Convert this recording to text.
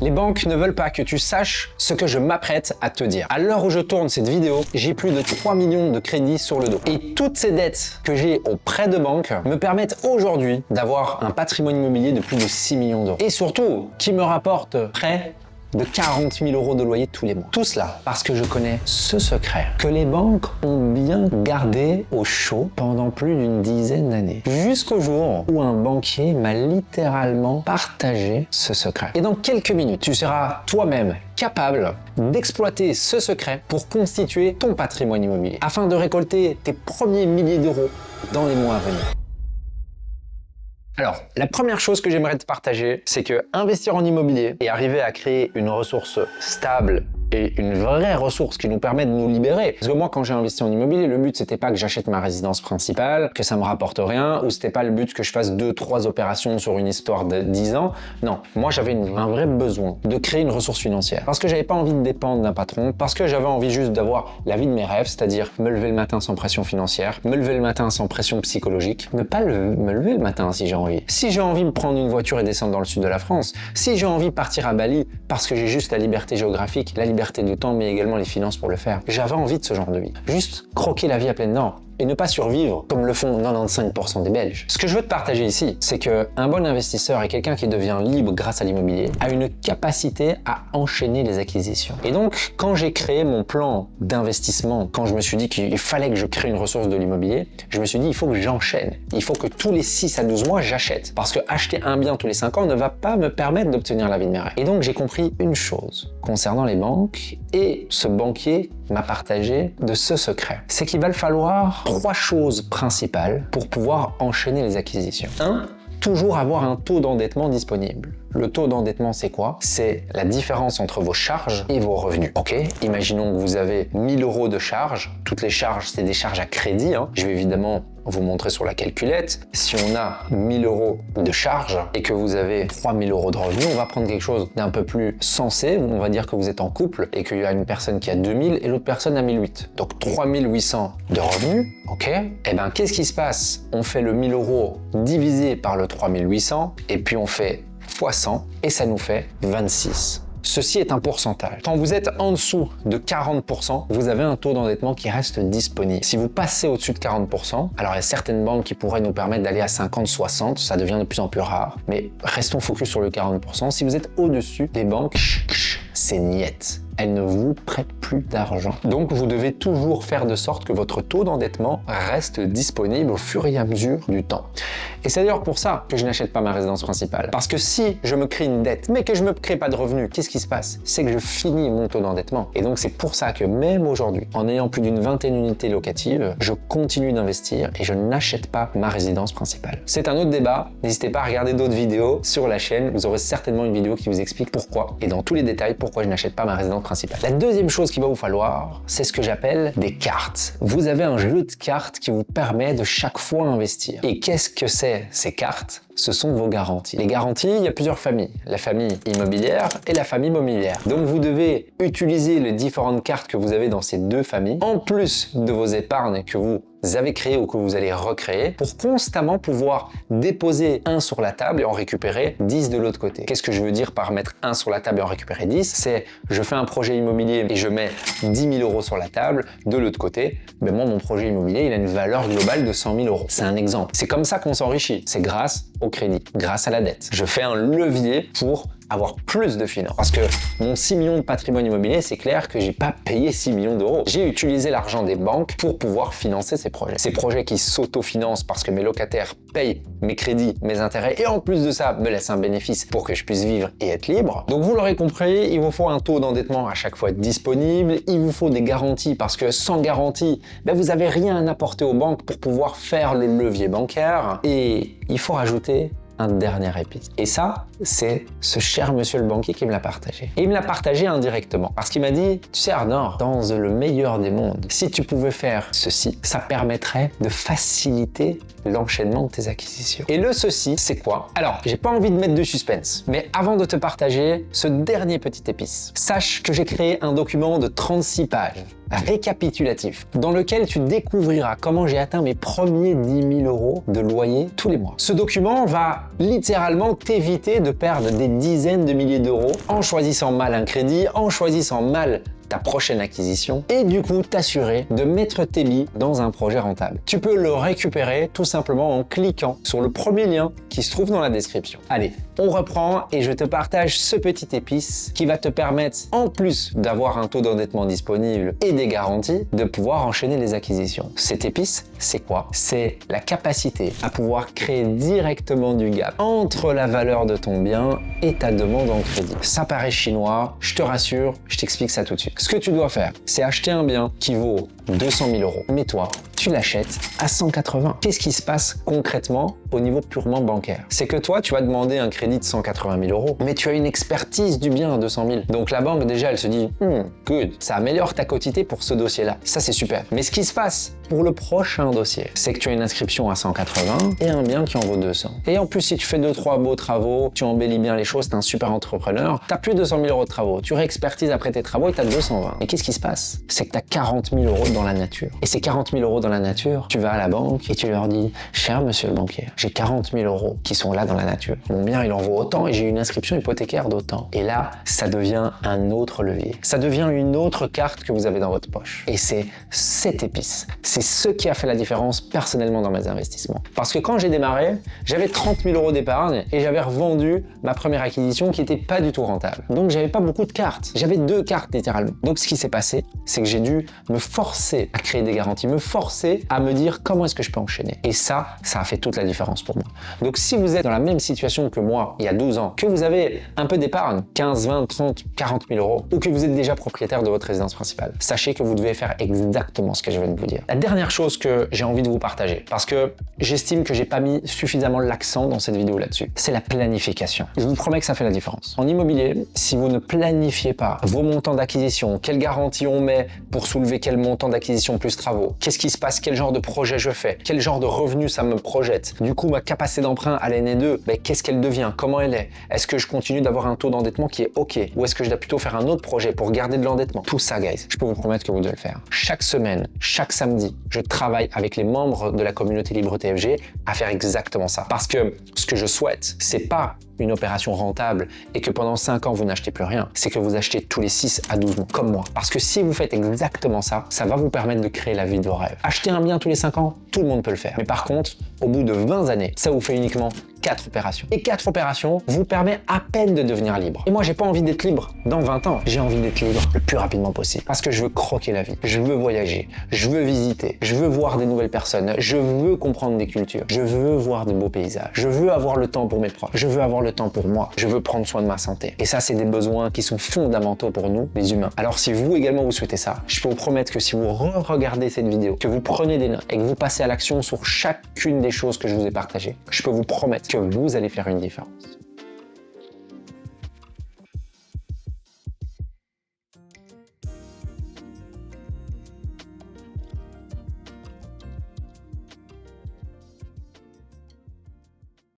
Les banques ne veulent pas que tu saches ce que je m'apprête à te dire. À l'heure où je tourne cette vidéo, j'ai plus de 3 millions de crédits sur le dos. Et toutes ces dettes que j'ai auprès de banques me permettent aujourd'hui d'avoir un patrimoine immobilier de plus de 6 millions d'euros. Et surtout, qui me rapporte près de 40 000 euros de loyer tous les mois. Tout cela parce que je connais ce secret que les banques ont bien gardé au chaud pendant plus d'une dizaine d'années. Jusqu'au jour où un banquier m'a littéralement partagé ce secret. Et dans quelques minutes, tu seras toi-même capable d'exploiter ce secret pour constituer ton patrimoine immobilier afin de récolter tes premiers milliers d'euros dans les mois à venir. Alors, la première chose que j'aimerais te partager, c'est que investir en immobilier et arriver à créer une ressource stable et une vraie ressource qui nous permet de nous libérer. Parce que moi, quand j'ai investi en immobilier, le but, c'était pas que j'achète ma résidence principale, que ça me rapporte rien, ou c'était pas le but que je fasse 2-3 opérations sur une histoire de 10 ans. Non, moi, j'avais un vrai besoin de créer une ressource financière. Parce que j'avais pas envie de dépendre d'un patron, parce que j'avais envie juste d'avoir la vie de mes rêves, c'est-à-dire me lever le matin sans pression financière, me lever le matin sans pression psychologique, ne pas me lever le matin si j'ai envie. Si j'ai envie de prendre une voiture et descendre dans le sud de la France, si j'ai envie de partir à Bali parce que j'ai juste la liberté géographique, la liberté de temps, mais également les finances pour le faire. J'avais envie de ce genre de vie. Juste croquer la vie à pleines dents et ne pas survivre comme le font 95% des Belges. Ce que je veux te partager ici, c'est qu'un bon investisseur et quelqu'un qui devient libre grâce à l'immobilier a une capacité à enchaîner les acquisitions. Et donc, quand j'ai créé mon plan d'investissement, quand je me suis dit qu'il fallait que je crée une ressource de l'immobilier, je me suis dit il faut que j'enchaîne. Il faut que tous les 6 à 12 mois, j'achète. Parce que acheter un bien tous les 5 ans ne va pas me permettre d'obtenir la vie de mes rêves. Et donc, j'ai compris une chose concernant les banques et ce banquier m'a partagé de ce secret. C'est qu'il va le falloir 3 choses principales pour pouvoir enchaîner les acquisitions. 1. Toujours avoir un taux d'endettement disponible. Le taux d'endettement, c'est quoi? C'est la différence entre vos charges et vos revenus. Ok, imaginons que vous avez 1000 euros de charges. Toutes les charges, c'est des charges à crédit. Je vais évidemment vous montrer sur la calculette. Si on a 1000 euros de charges et que vous avez 3000 euros de revenus, on va prendre quelque chose d'un peu plus sensé. On va dire que vous êtes en couple et qu'il y a une personne qui a 2000 et l'autre personne a 1008. Donc 3800 de revenus, ok? Eh bien, qu'est-ce qui se passe? On fait le 1000 euros divisé par le 3800 et puis on fait fois 100 et ça nous fait 26. Ceci est un pourcentage. Quand vous êtes en dessous de 40%, vous avez un taux d'endettement qui reste disponible. Si vous passez au-dessus de 40%, alors il y a certaines banques qui pourraient nous permettre d'aller à 50-60, ça devient de plus en plus rare, mais restons focus sur le 40%. Si vous êtes au-dessus, les banques, c'est niette. Elles ne vous prêtent plus d'argent. Donc vous devez toujours faire de sorte que votre taux d'endettement reste disponible au fur et à mesure du temps. Et c'est d'ailleurs pour ça que je n'achète pas ma résidence principale. Parce que si je me crée une dette, mais que je ne me crée pas de revenus, qu'est-ce qui se passe? C'est que je finis mon taux d'endettement. Et donc c'est pour ça que même aujourd'hui, en ayant plus d'une vingtaine d'unités locatives, je continue d'investir et je n'achète pas ma résidence principale. C'est un autre débat. N'hésitez pas à regarder d'autres vidéos sur la chaîne. Vous aurez certainement une vidéo qui vous explique pourquoi et dans tous les détails pourquoi je n'achète pas ma résidence principale. La deuxième chose qu'il va vous falloir, c'est ce que j'appelle des cartes. Vous avez un jeu de cartes qui vous permet de chaque fois investir. Et qu'est-ce que c'est ces cartes? Ce sont vos garanties. Les garanties, il y a plusieurs familles. La famille immobilière et la famille mobilière. Donc vous devez utiliser les différentes cartes que vous avez dans ces deux familles, en plus de vos épargnes que vous avez créées ou que vous allez recréer, pour constamment pouvoir déposer 1 sur la table et en récupérer 10 de l'autre côté. Qu'est-ce que je veux dire par mettre 1 sur la table et en récupérer 10? C'est je fais un projet immobilier et je mets 10 000 euros sur la table. De l'autre côté, ben moi, mon projet immobilier, il a une valeur globale de 100 000 euros. C'est un exemple. C'est comme ça qu'on s'enrichit. C'est grâce au crédit, grâce à la dette. Je fais un levier pour avoir plus de finances. Parce que mon 6 millions de patrimoine immobilier, c'est clair que j'ai pas payé 6 millions d'euros. J'ai utilisé l'argent des banques pour pouvoir financer ces projets. Ces projets qui s'autofinancent parce que mes locataires payent mes crédits, mes intérêts et en plus de ça, me laissent un bénéfice pour que je puisse vivre et être libre. Donc vous l'aurez compris, il vous faut un taux d'endettement à chaque fois disponible. Il vous faut des garanties parce que sans garantie, ben vous n'avez rien à apporter aux banques pour pouvoir faire le levier bancaire. Et il faut rajouter un dernier épice. Et ça, c'est ce cher monsieur le banquier qui me l'a partagé. Et il me l'a partagé indirectement parce qu'il m'a dit, tu sais Arnor, dans le meilleur des mondes, si tu pouvais faire ceci, ça permettrait de faciliter l'enchaînement de tes acquisitions. Et le ceci, c'est quoi? Alors, j'ai pas envie de mettre de suspense, mais avant de te partager ce dernier petit épice, sache que j'ai créé un document de 36 pages récapitulatif dans lequel tu découvriras comment j'ai atteint mes premiers 10 000 euros de loyer tous les mois. Ce document va littéralement t'éviter de de perdre des dizaines de milliers d'euros en choisissant mal un crédit, en choisissant mal ta prochaine acquisition et du coup t'assurer de mettre tes billes dans un projet rentable. Tu peux le récupérer tout simplement en cliquant sur le premier lien qui se trouve dans la description. Allez, on reprend et je te partage ce petit épice qui va te permettre, en plus d'avoir un taux d'endettement disponible et des garanties, de pouvoir enchaîner les acquisitions. Cet épice, c'est quoi? C'est la capacité à pouvoir créer directement du gap entre la valeur de ton bien et ta demande en crédit. Ça paraît chinois, je te rassure, je t'explique ça tout de suite. Ce que tu dois faire, c'est acheter un bien qui vaut 200 000 euros. Mais toi, tu l'achètes à 180. Qu'est-ce qui se passe concrètement au niveau purement bancaire? C'est que toi, tu vas demander un crédit de 180 000 euros, mais tu as une expertise du bien à 200 000. Donc la banque, déjà, elle se dit good, ça améliore ta quotité pour ce dossier-là. Ça, c'est super. Mais ce qui se passe pour le prochain dossier, c'est que tu as une inscription à 180 et un bien qui en vaut 200. Et en plus, si tu fais 2-3 beaux travaux, tu embellis bien les choses, tu es un super entrepreneur, tu n'as plus 200 000 euros de travaux, tu réexpertises après tes travaux et tu as 220. Et qu'est-ce qui se passe? C'est que tu as 40 000 euros dans la nature. Et ces 40 000 euros dans la nature, tu vas à la banque et tu leur dis « Cher monsieur le banquier, j'ai 40 000 euros qui sont là dans la nature. Mon bien, il en vaut autant et j'ai une inscription hypothécaire d'autant. » Et là, ça devient un autre levier. Ça devient une autre carte que vous avez dans votre poche. Et c'est cette épice. C'est ce qui a fait la différence personnellement dans mes investissements. Parce que quand j'ai démarré, j'avais 30 000 euros d'épargne et j'avais revendu ma première acquisition qui n'était pas du tout rentable. Donc, j'avais pas beaucoup de cartes. J'avais 2 cartes littéralement. Donc, ce qui s'est passé, c'est que j'ai dû me forcer à créer des garanties, me forcer à me dire comment est-ce que je peux enchaîner. Et ça a fait toute la différence pour moi. Donc si vous êtes dans la même situation que moi il y a 12 ans, que vous avez un peu d'épargne, 15, 20, 30, 40 000 euros, ou que vous êtes déjà propriétaire de votre résidence principale, sachez que vous devez faire exactement ce que je viens de vous dire. La dernière chose que j'ai envie de vous partager, parce que j'estime que j'ai pas mis suffisamment l'accent dans cette vidéo là-dessus, c'est la planification. Je vous promets que ça fait la différence. En immobilier, si vous ne planifiez pas vos montants d'acquisition, quelle garantie on met pour soulever quel montant d'acquisition plus travaux, qu'est-ce qui se passe, quel genre de projet je fais, quel genre de revenu ça me projette, du coup ma capacité d'emprunt à l'année 2, qu'est-ce qu'elle devient, comment elle est ce que je continue d'avoir un taux d'endettement qui est ok, ou est-ce que je dois plutôt faire un autre projet pour garder de l'endettement? Tout ça guys, je peux vous promettre que vous devez le faire. Chaque semaine, chaque samedi, je travaille avec les membres de la communauté Libre TFG à faire exactement ça. Parce que ce que je souhaite, c'est pas une opération rentable et que pendant 5 ans vous n'achetez plus rien, c'est que vous achetez tous les 6 à 12 mois, comme moi. Parce que si vous faites exactement ça, ça va vous permettre de créer la vie de vos rêves. Acheter un bien tous les 5 ans, tout le monde peut le faire. Mais par contre, au bout de 20 années, ça vous fait uniquement 4 opérations. Et 4 opérations vous permet à peine de devenir libre. Et moi, j'ai pas envie d'être libre dans 20 ans. J'ai envie d'être libre le plus rapidement possible. Parce que je veux croquer la vie. Je veux voyager. Je veux visiter. Je veux voir des nouvelles personnes. Je veux comprendre des cultures. Je veux voir de beaux paysages. Je veux avoir le temps pour mes proches. Je veux avoir le temps pour moi. Je veux prendre soin de ma santé. Et ça, c'est des besoins qui sont fondamentaux pour nous, les humains. Alors, si vous également vous souhaitez ça, je peux vous promettre que si vous regardez cette vidéo, que vous prenez des notes et que vous passez à l'action sur chacune des choses que je vous ai partagées, je peux vous promettre que vous allez faire une différence.